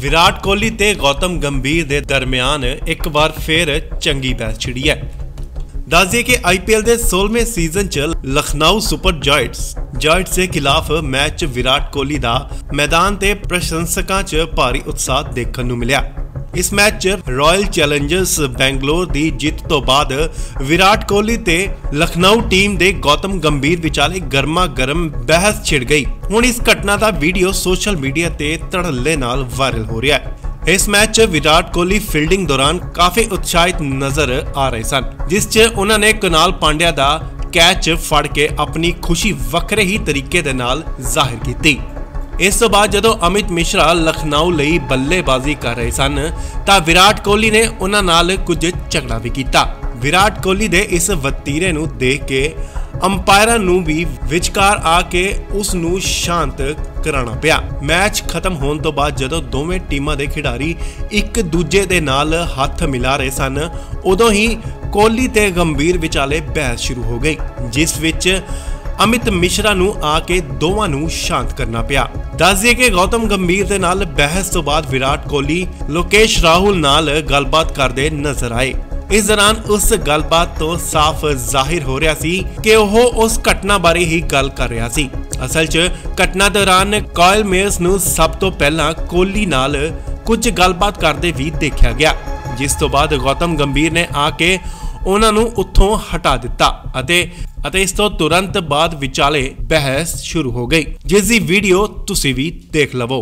विराट कोहली ते गौतम गंभीर के दरमियान एक बार फिर चंगी बहस छिड़ी है। दस दिए कि IPL के 16वें सीजन च लखनऊ सुपर जायंट्स के खिलाफ मैच विराट कोहली का मैदान ते प्रशंसकों च भारी उत्साह देखने को मिला। इस मैच च रॉयल चैलेंजर्स बैंगलोर की जित तो बाद विराट कोहली ते लखनऊ टीम के गौतम गंभीर विचाले गर्मा गर्म बहस छिड़ गई। हुण इस घटना का वीडियो सोशल मीडिया ते धड़ल्ले नाल वायरल हो रहा है। इस मैच च विराट कोहली फील्डिंग दौरान काफी उत्साहित नजर आ रहे सन, जिस च उन्होंने कुणाल पांड्या का कैच फड़ के अपनी खुशी वखरे ही तरीके दे नाल जाहिर की। इस तो बाद जदों अमित मिश्रा लखनऊ लई बल्लेबाजी कर रहे सन तां विराट कोहली ने उन्हां नाल कुछ झगड़ा भी किया। विराट कोहली दे इस वतीरे नूं देख के अंपायरां नूं भी विचकार आके उस नूं शांत कराना पिया। मैच खत्म होने तो बाद जदों दोवें टीमां दे खिडारी एक दूजे दे नाल हथ मिला रहे सन, उदों ही कोहली ते गंभीर विचाले बहस शुरू हो गई, जिस विच अमित मिश्रा नूं आके दोवां नूं शांत करना पिया। दस दिए कि गौतम गंभीर दे नाल बहस तो बाद विराट कोहली लोकेश राहुल नाल गलबात करदे नजर आए। इस दौरान उस गलबात तो साफ जाहिर हो रहा सी कि वो उस घटना बारे ही गल कर रहा सी। असल च घटना दौरान कॉयल मेयर्स नूं सब तो पहला कोहली नाल कुछ गलबात करदे भी देखा गया, जिस तो बाद गौतम गंभीर ने आके उन्हां नूं उत्थों हटा दिता अते इस तो तुरंत बाद विचाले बहस शुरू हो गई, जिसकी वीडियो तुसी भी देख लवो।